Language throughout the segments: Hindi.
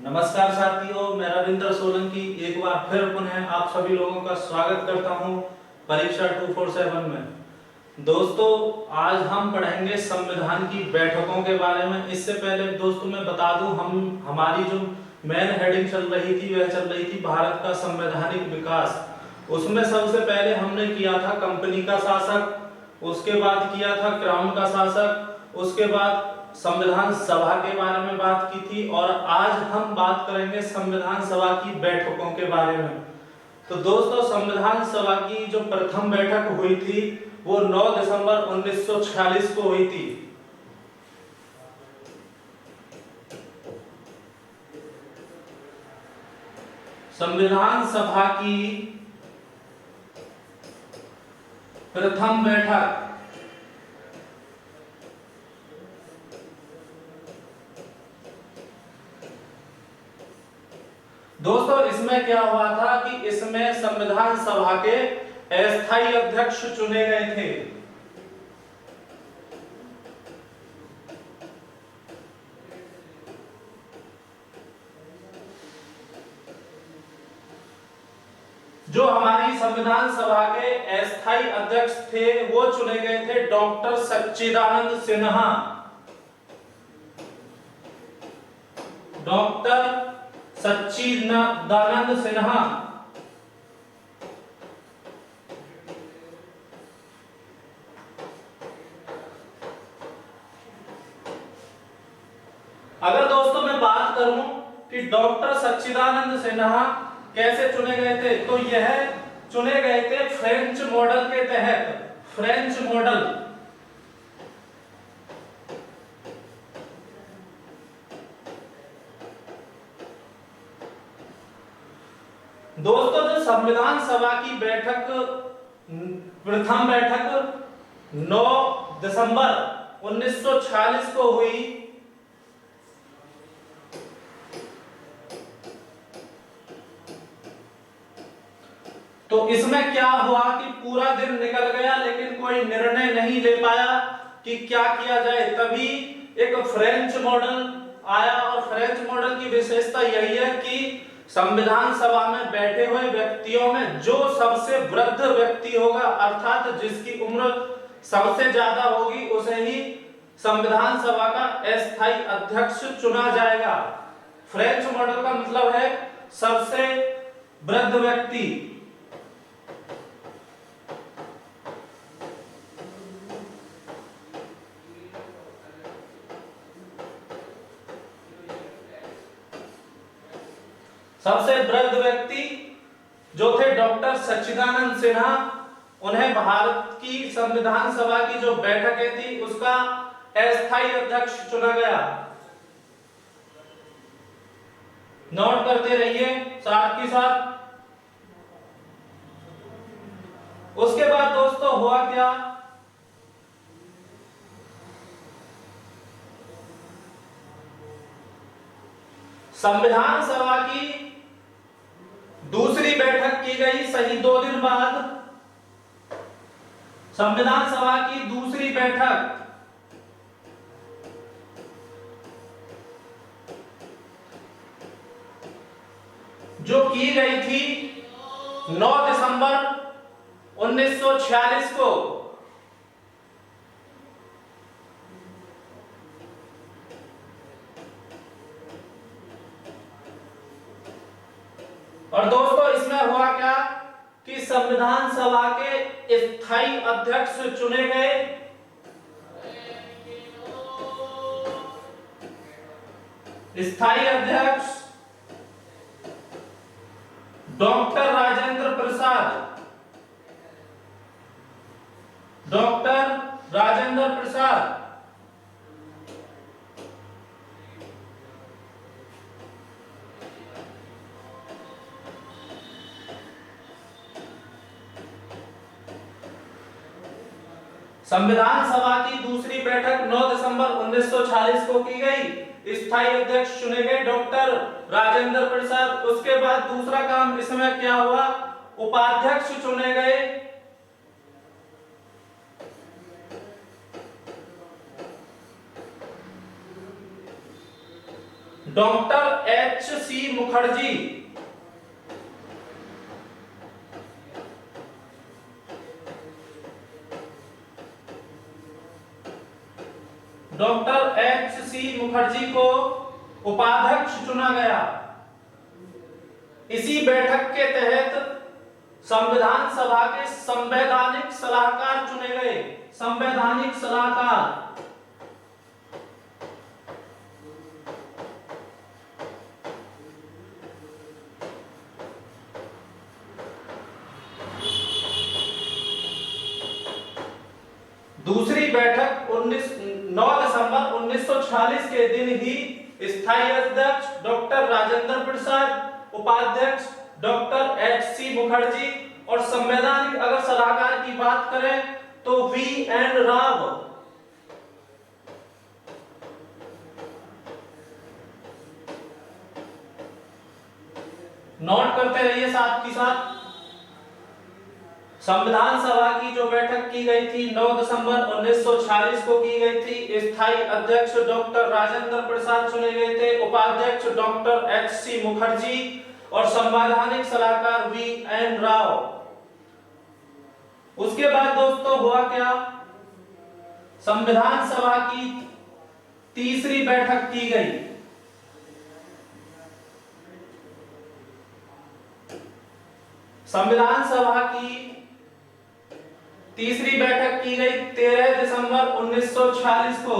नमस्कार साथियों, मैं रविंद्र सोलंकी एक बार फिर पुनः आप सभी लोगों का स्वागत करता हूं परीक्षा 247 में। दोस्तों, आज हम पढ़ेंगे संविधान की बैठकों के बारे में। इससे पहले दोस्तों मैं बता दूं, हमारी जो मेन हेडिंग चल रही थी वह चल रही थी भारत का संवैधानिक विकास। उसमें सबसे पहले हमने किया था कंपनी का शासक, उसके बाद किया था क्राउन का शासक, उसके बाद संविधान सभा के बारे में बात की थी और आज हम बात करेंगे संविधान सभा की बैठकों के बारे में। तो दोस्तों, संविधान सभा की जो प्रथम बैठक हुई थी वो 9 दिसंबर 1946 को हुई थी। संविधान सभा की प्रथम बैठक दोस्तों, इसमें क्या हुआ था कि इसमें संविधान सभा के अस्थायी अध्यक्ष चुने गए थे। जो हमारी संविधान सभा के अस्थायी अध्यक्ष थे वो चुने गए थे डॉक्टर सच्चिदानंद सिन्हा। डॉक्टर सच्चिदानंद सिन्हा। अगर दोस्तों मैं बात करूं कि डॉक्टर सच्चिदानंद सिन्हा कैसे चुने गए थे, तो यह चुने गए थे फ्रेंच मॉडल के तहत। फ्रेंच मॉडल दोस्तों, जो संविधान सभा की बैठक प्रथम बैठक 9 दिसंबर 1946 को हुई, तो इसमें क्या हुआ कि पूरा दिन निकल गया लेकिन कोई निर्णय नहीं ले पाया कि क्या किया जाए। तभी एक फ्रेंच मॉडल आया और फ्रेंच मॉडल की विशेषता यही है कि संविधान सभा में बैठे हुए व्यक्तियों में जो सबसे वृद्ध व्यक्ति होगा, अर्थात जिसकी उम्र सबसे ज्यादा होगी, उसे ही संविधान सभा का अस्थायी अध्यक्ष चुना जाएगा। फ्रेंच मॉडल का मतलब है सबसे वृद्ध व्यक्ति। सबसे वृद्ध व्यक्ति जो थे डॉक्टर सच्चिदानंद सिन्हा, उन्हें भारत की संविधान सभा की जो बैठकें थी उसका अस्थायी अध्यक्ष चुना गया। नोट करते रहिए साथ के साथ। उसके बाद दोस्तों हुआ क्या, संविधान सभा की दूसरी बैठक की गई सही 2 दिन बाद। संविधान सभा की दूसरी बैठक जो की गई थी 9 दिसंबर 1946 को। और दोस्तों इसमें हुआ क्या कि संविधान सभा के स्थायी अध्यक्ष चुने गए स्थायी अध्यक्ष डॉक्टर राजेंद्र प्रसाद। डॉक्टर राजेंद्र प्रसाद संविधान सभा की दूसरी बैठक 9 दिसंबर 1946 को की गई। स्थायी अध्यक्ष चुने गए डॉक्टर राजेंद्र प्रसाद। उसके बाद दूसरा काम इसमें क्या हुआ, उपाध्यक्ष चुने गए doctor H C Mukherjee, doctor H C Mukherjee को उपाध्यक्ष चुना गया। इसी बैठक के तहत संविधान सभा के संवैधानिक सलाहकार चुने गए। संवैधानिक सलाहकार, दूसरी बैठक 9 दिसंबर 1946 के दिन ही स्थायी अध्यक्ष डॉक्टर राजेंद्र प्रसाद, उपाध्यक्ष डॉक्टर एच सी मुखर्जी और संवैधानिक अगर सलाहकार की बात करें तो वी एन राव। नोट करते रहिए साथ ही साथ। संविधान सभा की जो बैठक की गई थी 9 दिसंबर 1946 को की गई थी। स्थायी अध्यक्ष डॉक्टर राजेंद्र प्रसाद चुने गए थे, उपाध्यक्ष डॉक्टर एच सी मुखर्जी और संवैधानिक सलाहकार वी एन राव। उसके बाद दोस्तों हुआ क्या, संविधान सभा की तीसरी बैठक की गई। संविधान सभा की तीसरी बैठक की गई 13 दिसंबर 1946 को।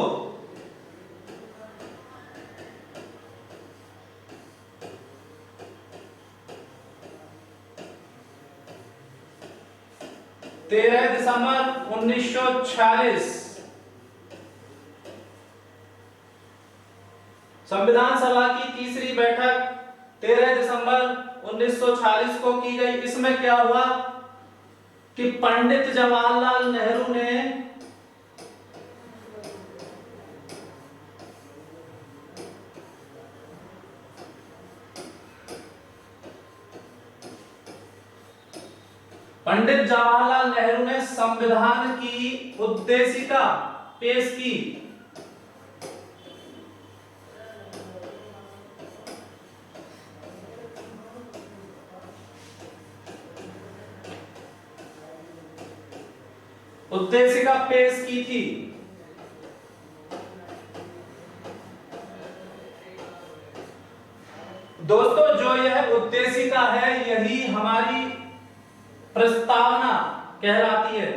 दिसंबर 1946 संविधान सभा की तीसरी बैठक 13 दिसंबर 1946 को की गई। इसमें क्या हुआ कि पंडित जवाहरलाल नेहरू ने संविधान की उद्देशिका पेश की। उद्देशिका पेश की थी। दोस्तों जो यह उद्देशिका है यही हमारी प्रस्तावना कहलाती है।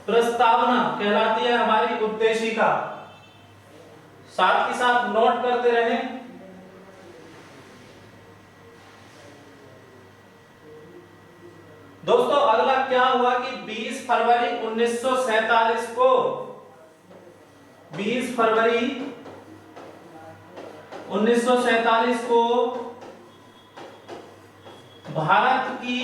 प्रस्तावना कहलाती है हमारी उद्देशिका। साथ ही साथ नोट करते रहें। दोस्तों अगला क्या हुआ कि 20 फरवरी 1947 को 20 फरवरी 1947 को भारत की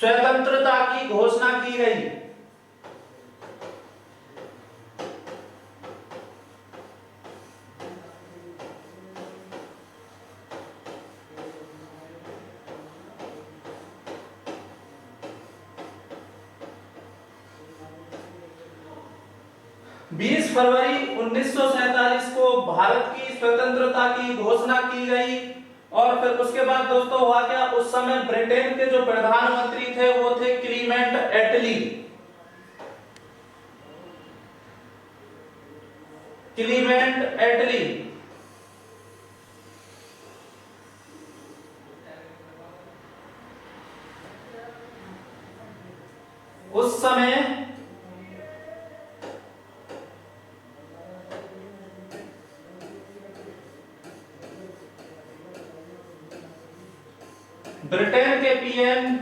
स्वतंत्रता की घोषणा की गई। फरवरी 1947 को भारत की स्वतंत्रता की घोषणा की गई। और फिर उसके बाद दोस्तों हुआ क्या, उस समय ब्रिटेन के जो प्रधानमंत्री थे वो थे क्लीमेंट एटली। क्लीमेंट एटली उस समय ब्रिटेन के पीएम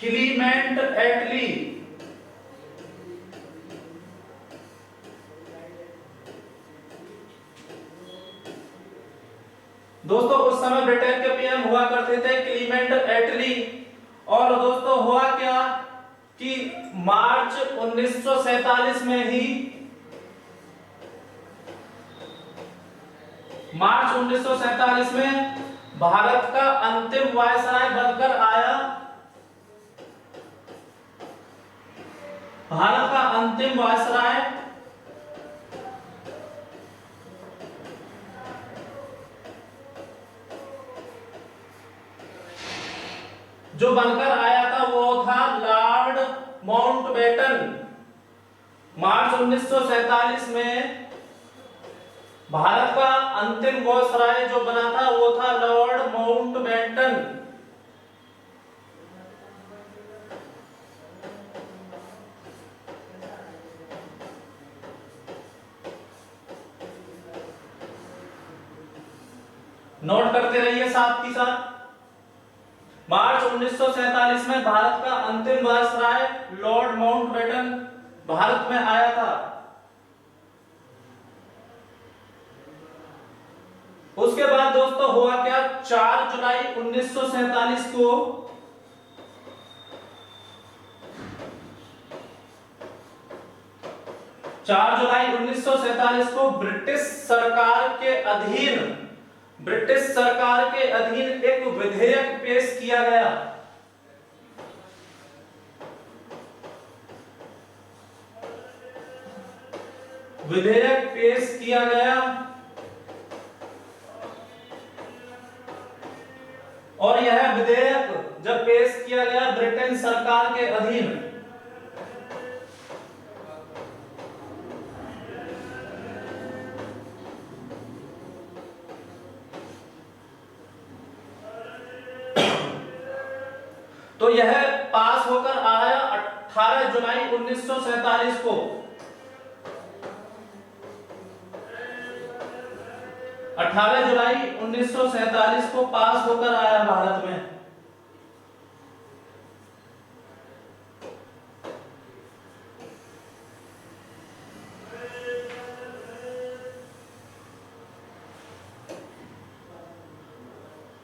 क्लीमेंट एटली दोस्तों उस समय ब्रिटेन के पीएम हुआ करते थे क्लीमेंट एटली। और दोस्तों हुआ क्या कि मार्च 1947 में ही मार्च 1947 में भारत का अंतिम वायसराय बनकर आया। भारत का अंतिम वायसराय जो बनकर आया था वो था लॉर्ड माउंटबेटन। मार्च 1947 में भारत का अंतिम वायसराय जो बना था वो था लॉर्ड माउंटबेटन। नोट करते रहिए साथ ही साथ। मार्च 1947 में भारत का अंतिम वायसराय लॉर्ड माउंटबेटन भारत में आया था। उसके बाद दोस्तों हुआ क्या, 4 जुलाई 1947 को 4 जुलाई 1947 को ब्रिटिश सरकार के अधीन एक विधेयक पेश किया गया। विधेयक पेश किया गया और यह विधेयक जब पेश किया गया ब्रिटेन सरकार के अधीन, तो यह पास होकर आया 18 जुलाई 1947 को। 18 जुलाई 1947 को पास होकर आया भारत में।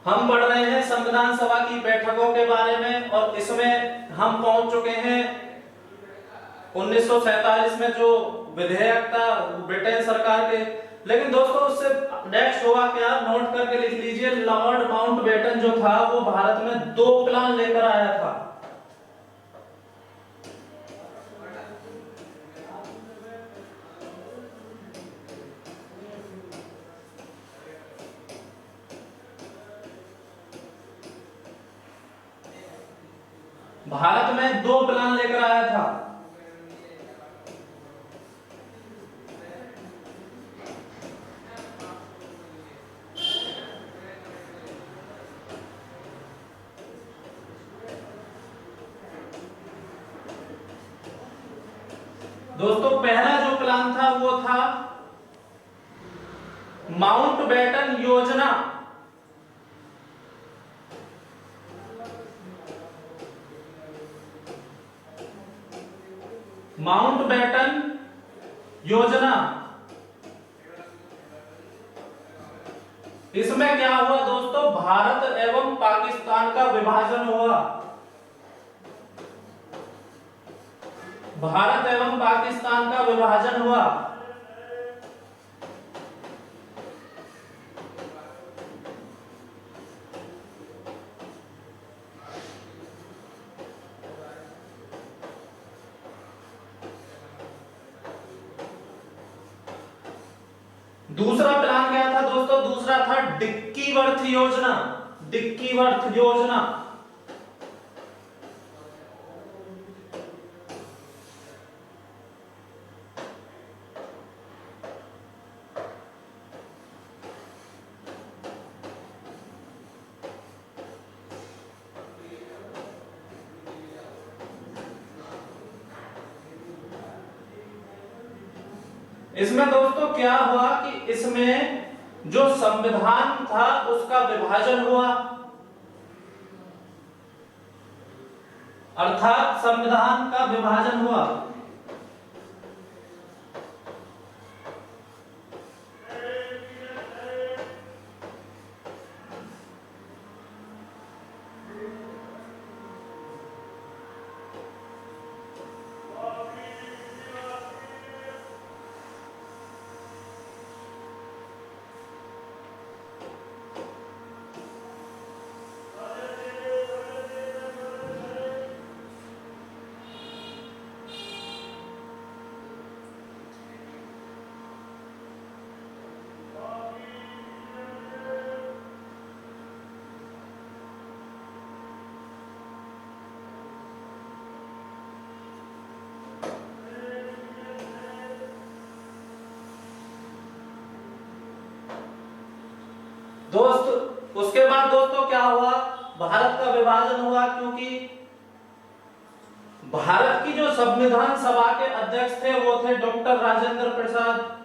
हम पढ़ रहे हैं संविधान सभा की बैठकों के बारे में और इसमें हम पहुंच चुके हैं 1947 में जो विधेयक था ब्रिटेन सरकार के। लेकिन दोस्तों उससे नेक्स्ट हुआ क्या, नोट करके लिख लीजिए। लॉर्ड माउंटबेटन जो था वो भारत में 2 प्लान लेकर आया था। भारत में 2 प्लान लेकर आया था। दोस्तों पहला जो प्लान था वो था माउंटबेटन योजना। माउंटबेटन योजना, इसमें क्या हुआ दोस्तों, भारत एवं पाकिस्तान का विभाजन हुआ। भारत एवं पाकिस्तान का विभाजन हुआ। दूसरा प्लान क्या था दोस्तों, दूसरा था डिक्कीवर्थ योजना। डिक्कीवर्थ योजना, इसमें दोस्तों क्या हुआ कि इसमें जो संविधान था उसका विभाजन हुआ, अर्थात संविधान का विभाजन हुआ। उसके बाद दोस्तों क्या हुआ, भारत का विभाजन हुआ, क्योंकि भारत की जो संविधान सभा के अध्यक्ष थे वो थे डॉक्टर राजेंद्र प्रसाद।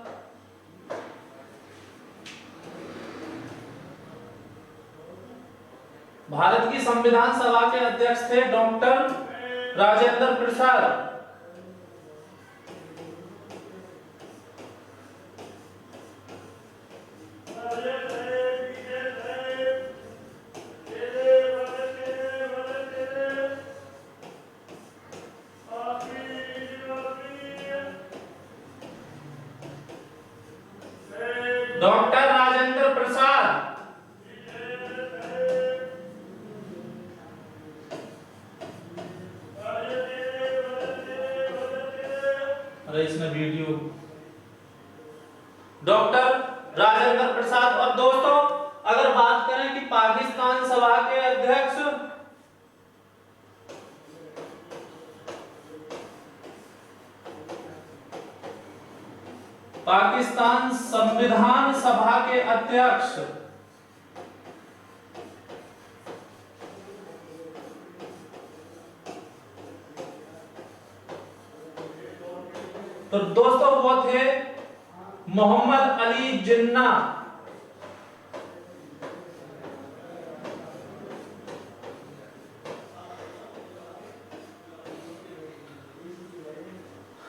भारत की संविधान सभा के अध्यक्ष थे डॉक्टर राजेंद्र प्रसाद। डॉक्टर राजेंद्र प्रसाद। अरे इसमें वीडियो, डॉक्टर राजेंद्र प्रसाद। और दोस्तों अगर बात करें कि पाकिस्तान सभा के अध्यक्ष, पाकिस्तान संविधान सभा के अध्यक्ष तो दोस्तों वो थे मोहम्मद अली जिन्ना।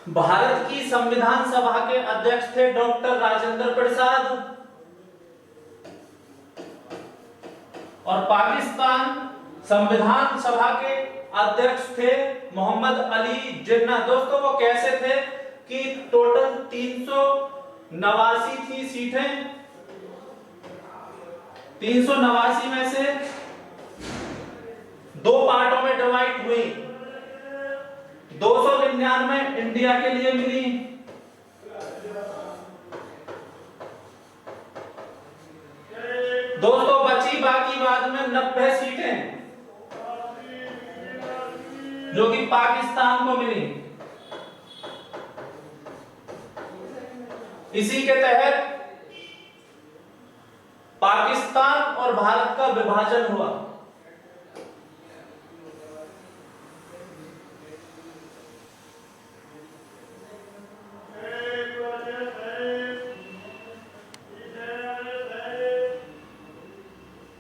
भारत की संविधान सभा के अध्यक्ष थे डॉक्टर राजेंद्र प्रसाद और पाकिस्तान संविधान सभा के अध्यक्ष थे मोहम्मद अली जिन्ना। दोस्तों वो कैसे थे कि टोटल 389 थी सीटें, 389 में से दो पार्टों में डिवाइड हुई। 299 इंडिया के लिए मिली, दोस्तों बची बाकी बाद में 90 सीटें जो कि पाकिस्तान को मिली। इसी के तहत पाकिस्तान और भारत का विभाजन हुआ।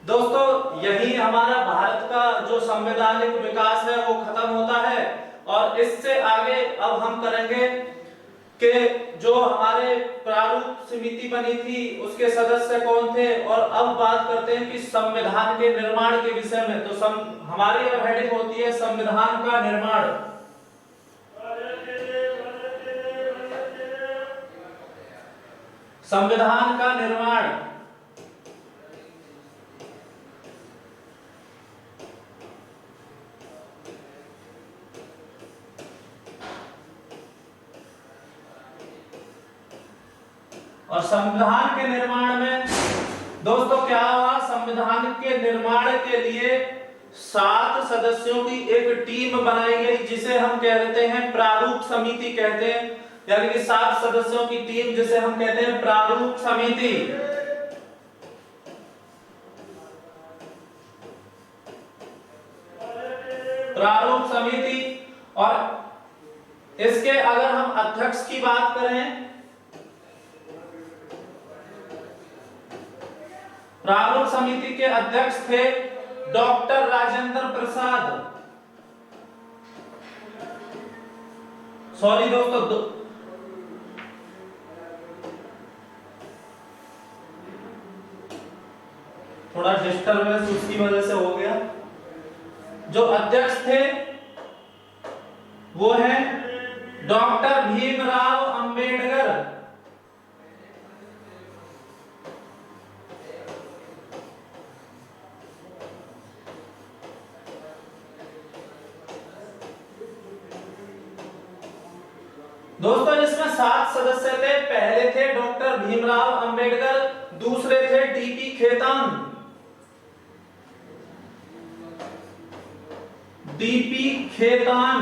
दोस्तों यही हमारा भारत का जो संवैधानिक विकास है वो खत्म होता है और इससे आगे अब हम करेंगे कि जो हमारे प्रारूप समिति बनी थी उसके सदस्य कौन थे। और अब बात करते हैं कि संविधान के निर्माण के विषय में। तो हमारी अब हेडिंग होती है संविधान का निर्माण। संविधान का निर्माण और संविधान के निर्माण में दोस्तों क्या हुआ, संविधान के निर्माण के लिए 7 सदस्यों की एक टीम बनाई गई जिसे हम कहते हैं प्रारूप समिति कहते हैं, यानी कि 7 सदस्यों की टीम जिसे हम कहते हैं प्रारूप समिति। प्रारूप समिति। और इसके अगर हम अध्यक्ष की बात करें, प्रारूप समिति के अध्यक्ष थे डॉक्टर राजेंद्र प्रसाद। सॉरी दोस्तों, थोड़ा डिस्टर्बेंस उसकी वजह से हो गया। जो अध्यक्ष थे वो है डॉक्टर भीमराव अंबेडकर। दोस्तों इसमें 7 सदस्य थे। पहले थे डॉक्टर भीमराव अंबेडकर, दूसरे थे डीपी खेतान। डीपी खेतान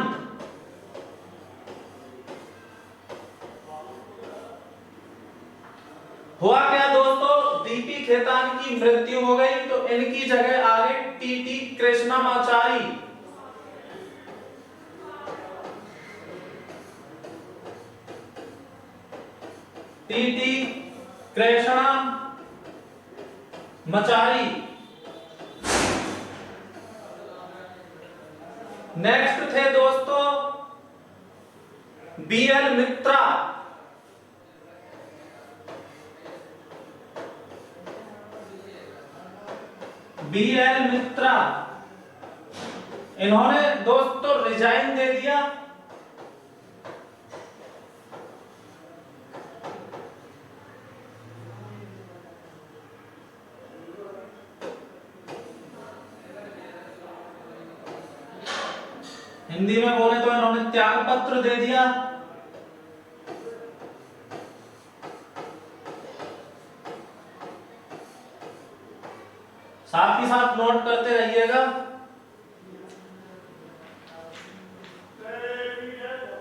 हुआ क्या दोस्तों, डीपी खेतान की मृत्यु हो गई तो इनकी जगह आ गए TT Krishnamachari. TT Krishnamachari. Next थे दोस्तों बीएल मित्रा। बीएल मित्रा, इन्होंने दोस्तों रिजाइन दे दिया। हिंदी में बोले तो इन्होंने त्याग पत्र दे दिया। साथ ही साथ नोट करते रहिएगा।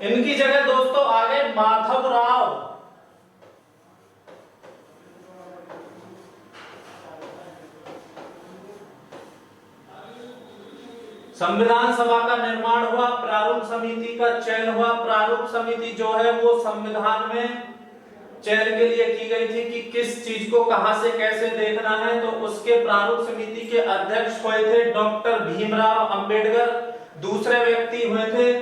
इनकी जगह दोस्तों आ गए माधवराव। संविधान सभा का निर्माण हुआ, प्रारूप समिति का चयन हुआ। प्रारूप समिति जो है वो संविधान में चयन के लिए की गई थी कि किस चीज को कहां से कैसे देखना है, तो उसके प्रारूप समिति के अध्यक्ष हुए थे डॉक्टर भीमराव अंबेडकर। दूसरे व्यक्ति हुए थे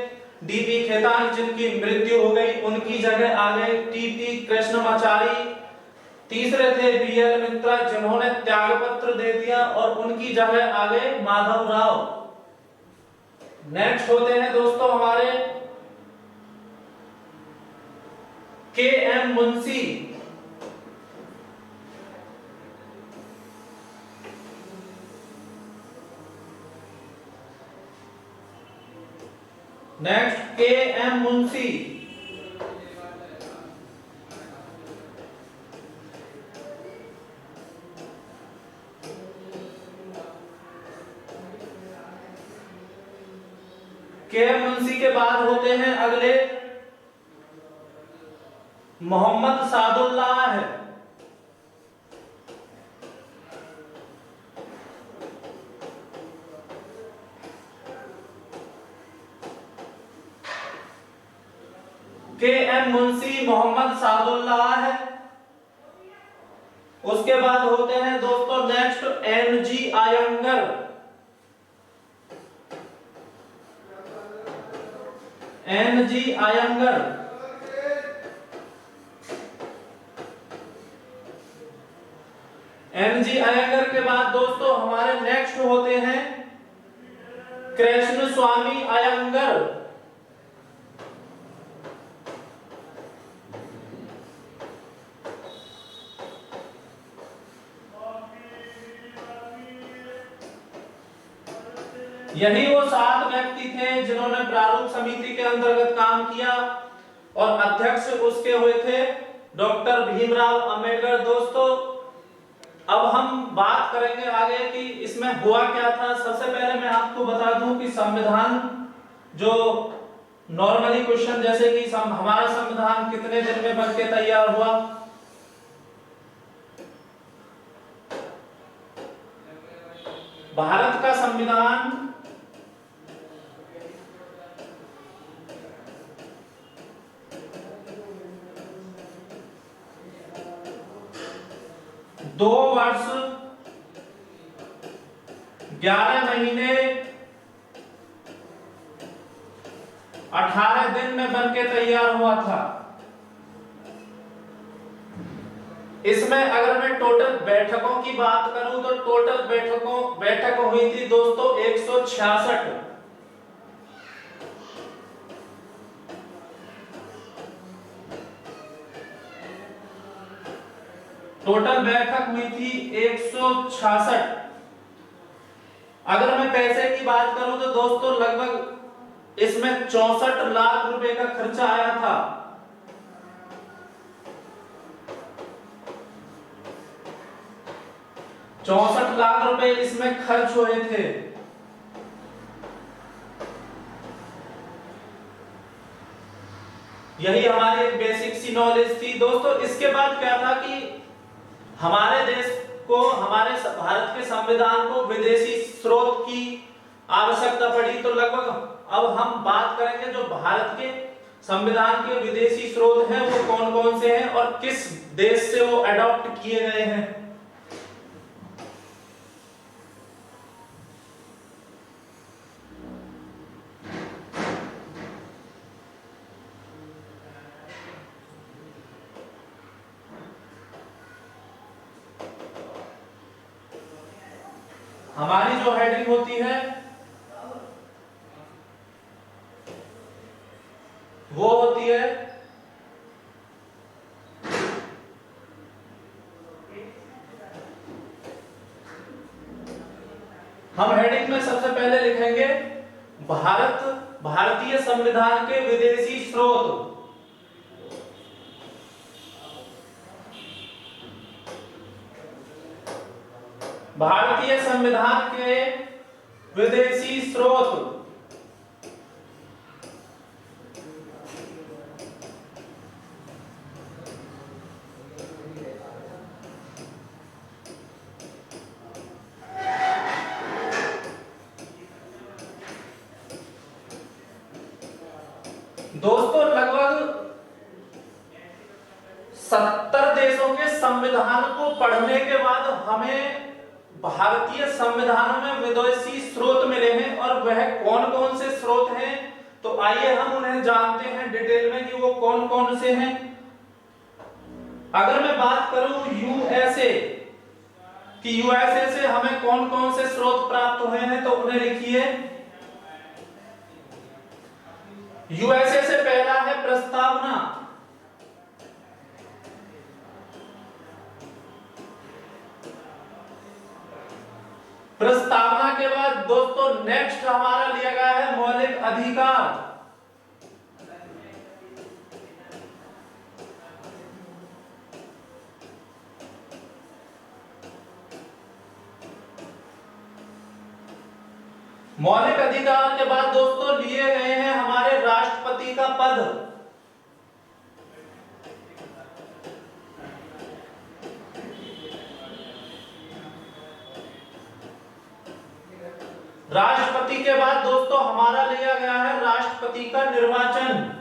डीबी खेतान, जिनकी मृत्यु हो गई, उनकी जगह आ गए टीटी कृष्णमाचारी। तीसरे थे बीएल मित्रा, जिन्होंने त्यागपत्र दे दिया, और उनकी जगह आ गए माधवराव। नेक्स्ट होते हैं दोस्तों हमारे के एम मुंशी। नेक्स्ट के एम मुंशी। के मुंशी के बाद होते हैं अगले मोहम्मद सादुल्लाह है। के एम मुंशी, मोहम्मद सादुल्लाह है। उसके बाद होते हैं दोस्तों next N G Iyengar. N G Iyengar. N G Iyengar के बाद दोस्तों हमारे नेक्स्ट होते हैं कृष्ण स्वामी आयंगर। यही वो 7 व्यक्ति थे जिन्होंने प्रारूप समिति के अंतर्गत काम किया, और अध्यक्ष उसके हुए थे डॉक्टर भीमराव अंबेडकर। दोस्तों अब हम बात करेंगे आगे कि इसमें हुआ क्या था। सबसे पहले मैं आपको बता दूं कि संविधान जो नॉर्मली क्वेश्चन जैसे कि हमारा संविधान कितने दिन में बनके तैयार हुआ। भारत का संविधान 2 वर्ष 11 महीने 18 दिन में बनके तैयार हुआ था। इसमें अगर मैं टोटल बैठकों की बात करूं तो टोटल बैठक हुई थी दोस्तों 166। टोटल बैठक हुई थी 166। अगर मैं पैसे की बात करूं तो दोस्तों लगभग इसमें 64 लाख रुपए का खर्चा आया था। ₹64 लाख इसमें खर्च हुए थे। यही हमारी एक बेसिक सी नॉलेज थी दोस्तों। इसके बाद क्या था कि हमारे देश को हमारे भारत के संविधान को विदेशी स्रोत की आवश्यकता पड़ी, तो लगभग अब हम बात करेंगे जो भारत के संविधान के विदेशी स्रोत हैं वो कौन कौन से हैं और किस देश से वो अडॉप्ट किए गए हैं। हमारी जो हेडिंग होती है वो होती है हम हेडिंग में सबसे पहले लिखेंगे भारतीय संविधान के विदेशी स्रोत। भारतीय संविधान के विदेशी स्रोत। दोस्तों लगभग 70 देशों के संविधान को पढ़ने के बाद हमें भारतीय संविधान में विदेशी स्रोत मिले हैं और वह कौन कौन से स्रोत हैं, तो आइए हम उन्हें जानते हैं डिटेल में कि वो कौन कौन से हैं। अगर मैं बात करूं यूएसए कि यूएसए से हमें कौन कौन से स्रोत प्राप्त हुए हैं, तो उन्हें लिखिए। यूएसए से पहला है प्रस्तावना। प्रस्तावना के बाद दोस्तों नेक्स्ट हमारा लिया गया है मौलिक अधिकार। मौलिक अधिकार के बाद दोस्तों लिए गए हैं हमारे राष्ट्रपति का पद। राष्ट्रपति के बाद दोस्तों हमारा लिया गया है राष्ट्रपति का निर्वाचन।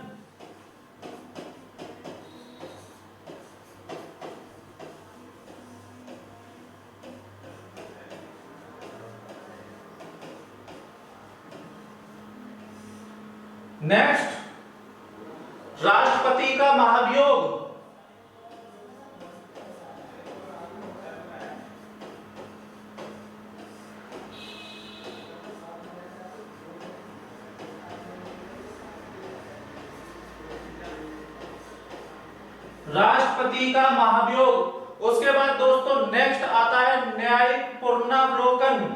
नेक्स्ट राष्ट्रपति का महाभियोग। राष्ट्रपति का महाभियोग। उसके बाद दोस्तों नेक्स्ट आता है न्यायिक पुनरावलोकन।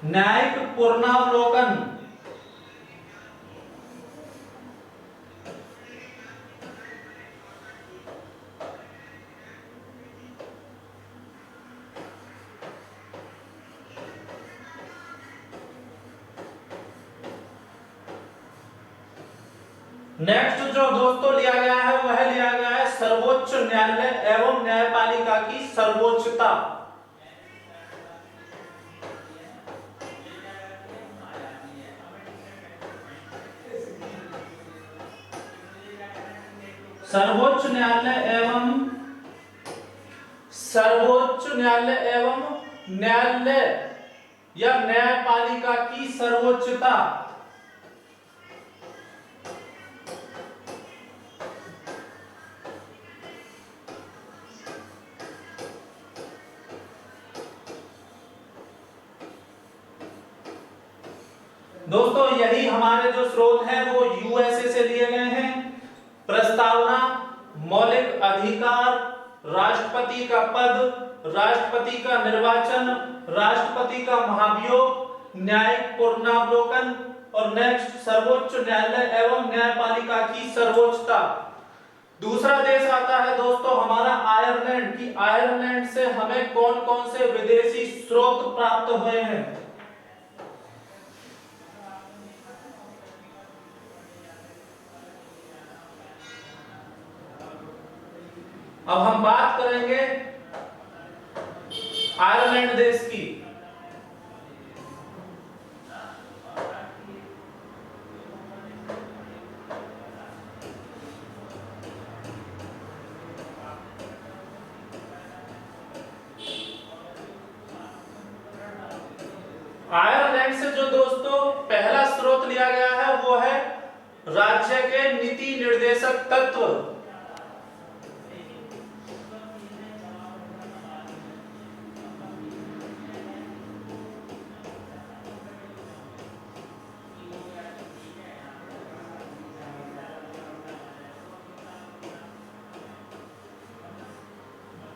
न्यायिक पुनरावलोकन। नेक्स्ट जो दोस्तों लिया गया है वह लिया गया है सर्वोच्च न्यायालय एवं न्यायपालिका की सर्वोच्चता। सर्वोच्च न्यायालय एवं न्यायालय या न्यायपालिका की सर्वोच्चता। दोस्तों यही हमारे जो स्रोत हैं वो यूएसए से लिए गए हैं। प्रस्तावना, मौलिक अधिकार, राष्ट्रपति का पद, राष्ट्रपति का निर्वाचन, राष्ट्रपति का महाभियोग, न्यायिक पुनरावलोकन और नेक्स्ट सर्वोच्च न्यायालय एवं न्यायपालिका की सर्वोच्चता। दूसरा देश आता है दोस्तों हमारा आयरलैंड की आयरलैंड से हमें कौन कौन से विदेशी स्रोत प्राप्त हुए हैं। अब हम बात करेंगे आयरलैंड देश की। आयरलैंड से जो दोस्तों पहला स्रोत लिया गया है वो है राज्य के नीति निर्देशक तत्व।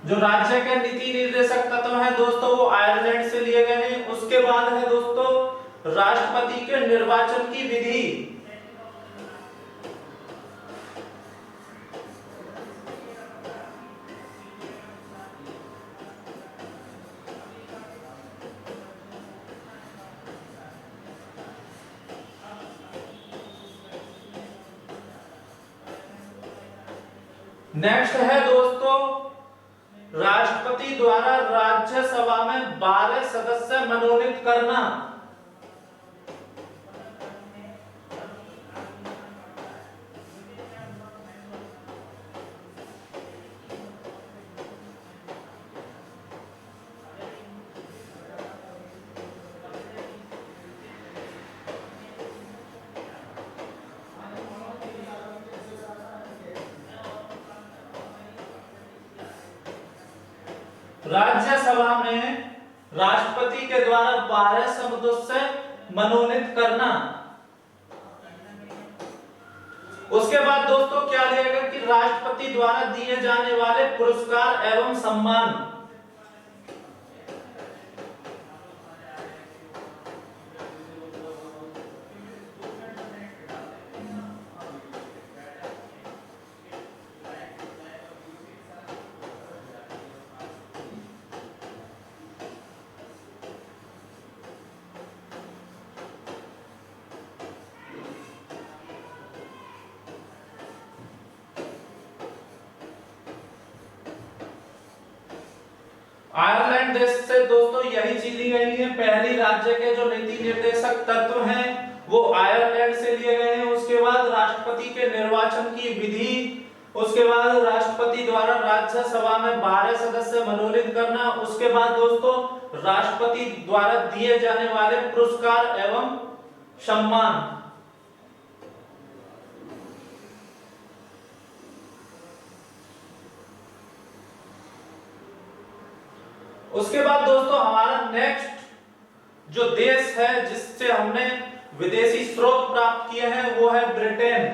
जो राज्य के नीति निर्देशक तत्व हैं दोस्तों वो आयरलैंड से लिए गए हैं। उसके बाद है दोस्तों राष्ट्रपति के निर्वाचन की विधि। नेक्स्ट है दोस्तों राष्ट्रपति द्वारा राज्यसभा में 12 सदस्य मनोनीत करना। राज्यसभा में राष्ट्रपति के द्वारा 12 सदस्य मनोनीत करना। उसके बाद दोस्तों क्या लिया कि राष्ट्रपति द्वारा दिए जाने वाले पुरस्कार एवं सम्मान। आयरलैंड देश से दोस्तों यही चीज ली गई है। पहली राज्य के जो नीति निर्देशक तत्व हैं वो आयरलैंड से लिए गए हैं। उसके बाद राष्ट्रपति के निर्वाचन की विधि, उसके बाद राष्ट्रपति द्वारा राज्यसभा में 12 सदस्य मनोनीत करना, उसके बाद दोस्तों राष्ट्रपति द्वारा दिए जाने वाले पुरस्कार एवं सम्मान। उसके बाद दोस्तों हमारा नेक्स्ट जो देश है जिससे हमने विदेशी स्रोत प्राप्त किए हैं वो है ब्रिटेन।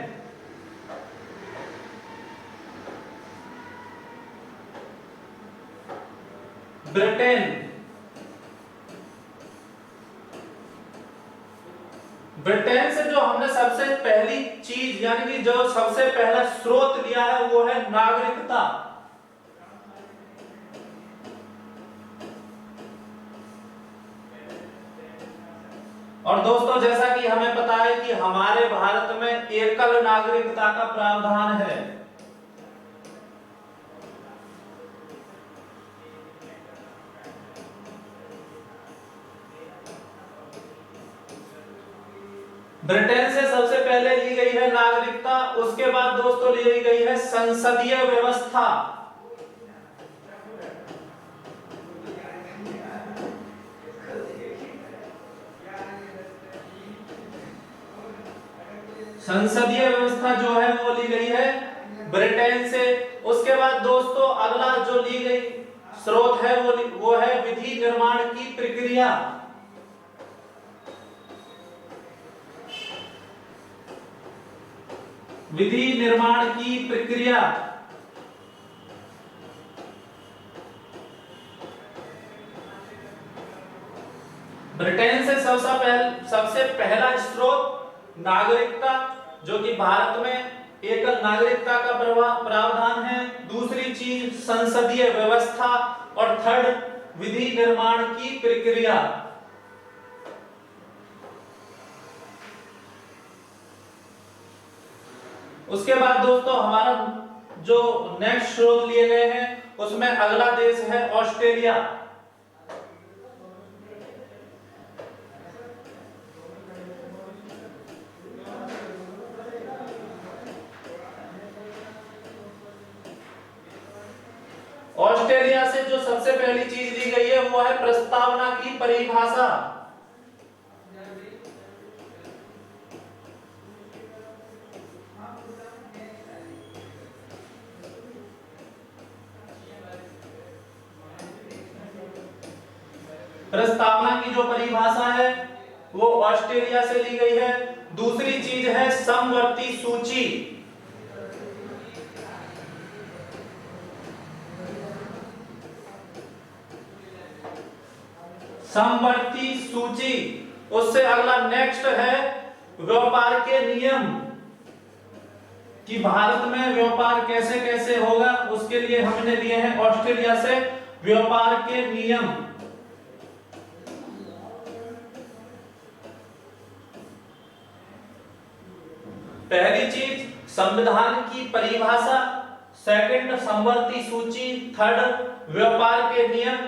ब्रिटेन से जो हमने सबसे पहली चीज यानी कि जो सबसे पहला स्रोत लिया है वो है नागरिकता। और दोस्तों जैसा कि हमें पता है कि हमारे भारत में एकल नागरिकता का प्रावधान है। ब्रिटेन से सबसे पहले ली गई है नागरिकता। उसके बाद दोस्तों ली गई है संसदीय व्यवस्था। संसदीय व्यवस्था जो है वो ली गई है ब्रिटेन से। उसके बाद दोस्तों अगला जो ली गई स्रोत है वो है विधि निर्माण की प्रक्रिया। विधि निर्माण की प्रक्रिया। ब्रिटेन से सबसे पहला स्रोत नागरिकता जो कि भारत में एकल नागरिकता का प्रावधान है। दूसरी चीज संसदीय व्यवस्था, और थर्ड विधि निर्माण की प्रक्रिया। उसके बाद दोस्तों हमारा जो नेक्स्ट स्रोत लिए गए हैं उसमें अगला देश है ऑस्ट्रेलिया। ऑस्ट्रेलिया से जो सबसे पहली चीज ली गई है वो है प्रस्तावना की परिभाषा। प्रस्तावना की जो परिभाषा है वो ऑस्ट्रेलिया से ली गई है। दूसरी चीज है समवर्ती सूची। समवर्ती सूची। उससे अगला नेक्स्ट है व्यापार के नियम, कि भारत में व्यापार कैसे कैसे होगा, उसके लिए हमने लिए हैं ऑस्ट्रेलिया से व्यापार के नियम। पहली चीज संविधान की परिभाषा, सेकंड समवर्ती सूची, थर्ड व्यापार के नियम,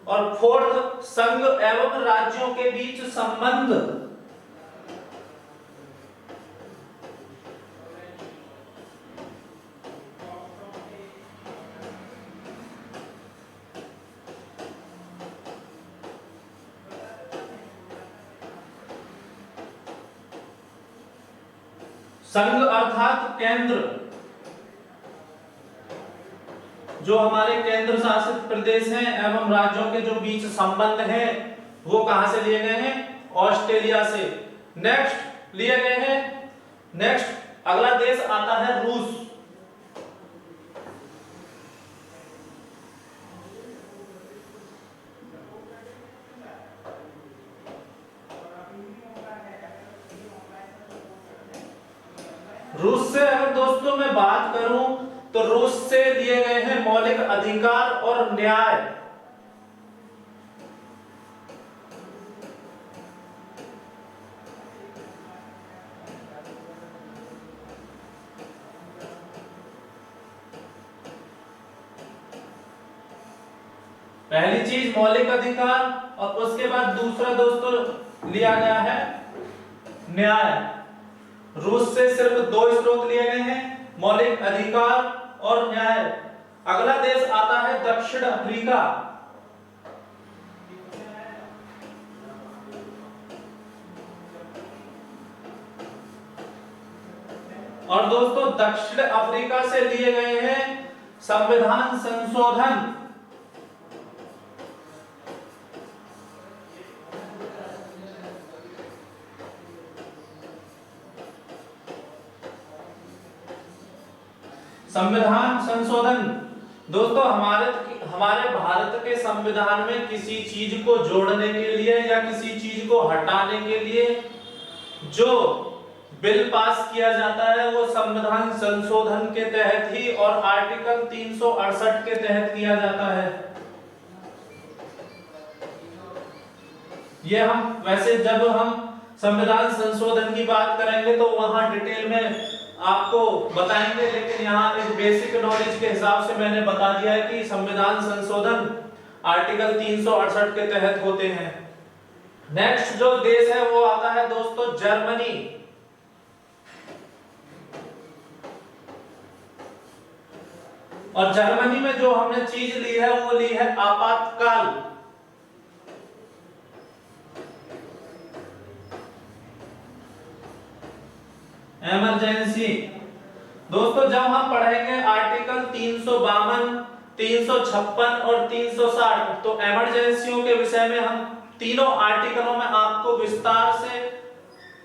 और फोर्थ संघ एवं राज्यों के बीच संबंध। संघ अर्थात केंद्र, जो हमारे केंद्र शासित प्रदेश हैं एवं राज्यों के जो बीच संबंध है वो कहां से लिए गए हैं? ऑस्ट्रेलिया से। नेक्स्ट लिए गए हैं, नेक्स्ट अगला देश आता है रूस। रूस से अगर दोस्तों मैं बात करूं तो रूस से दिए गए हैं मौलिक अधिकार और न्याय। पहली चीज मौलिक अधिकार, और उसके बाद दूसरा दोस्तों लिया गया है न्याय। रूस से सिर्फ दो स्रोत लिए गए हैं, मौलिक अधिकार और न्याय। अगला देश आता है दक्षिण अफ्रीका। और दोस्तों दक्षिण अफ्रीका से लिए गए हैं संविधान संशोधन। संविधान संशोधन दोस्तों हमारे भारत के संविधान में किसी चीज को जोड़ने के लिए या किसी चीज को हटाने के लिए जो बिल पास किया जाता है वो संविधान संशोधन के तहत ही और आर्टिकल 368 के तहत किया जाता है। ये हम वैसे जब हम संविधान संशोधन की बात करेंगे तो वहां डिटेल में आपको बताएंगे, लेकिन यहाँ एक बेसिक नॉलेज के हिसाब से मैंने बता दिया है कि संविधान संशोधन आर्टिकल 368 के तहत होते हैं। नेक्स्ट जो देश है वो आता है दोस्तों जर्मनी। और जर्मनी में जो हमने चीज ली है वो ली है आपातकाल। इमरजेंसी। दोस्तों जब हम पढ़ेंगे आर्टिकल 352, 356 और 360 तो इमरजेंसियों के विषय में हम तीनों आर्टिकलों में आपको विस्तार से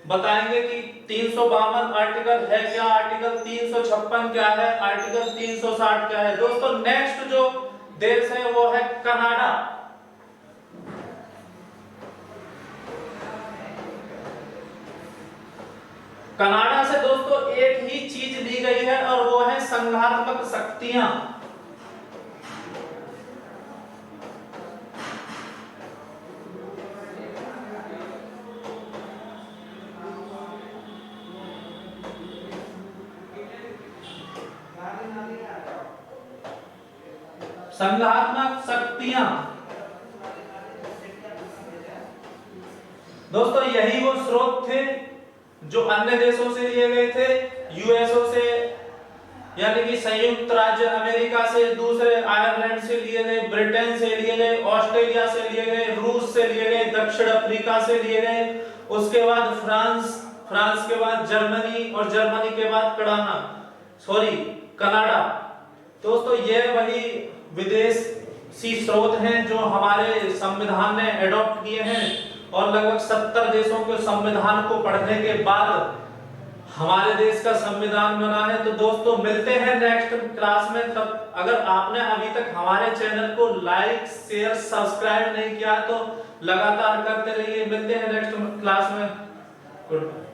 बताएंगे कि 352 आर्टिकल है क्या, आर्टिकल 356 क्या है, आर्टिकल 360 क्या है। दोस्तों नेक्स्ट जो देश है वो है कनाडा। कनाडा से दोस्तों एक ही चीज ली गई है और वो है संघात्मक शक्तियां। संघात्मक शक्तियां दोस्तों यही वो स्रोत थे जो अन्य देशों से लिए गए थे, यूएसओ से यानी कि संयुक्त राज्य अमेरिका से, दूसरे आयरलैंड से लिए गए, ब्रिटेन से लिए गए, ऑस्ट्रेलिया से लिए गए, रूस से लिए गए, दक्षिण अफ्रीका से लिए गए, उसके बाद फ्रांस के बाद जर्मनी और जर्मनी के बाद कनाडा। दोस्तों ये वही विदेशी स्रोत हैं जो हमारे संविधान ने एडॉप्ट किए हैं और लगभग 70 देशों के संविधान को पढ़ने के बाद हमारे देश का संविधान बना है। तो दोस्तों मिलते हैं नेक्स्ट क्लास में। तब अगर आपने अभी तक हमारे चैनल को लाइक, शेयर, सब्सक्राइब नहीं किया तो लगातार करते रहिए। मिलते हैं नेक्स्ट क्लास में। Good bye.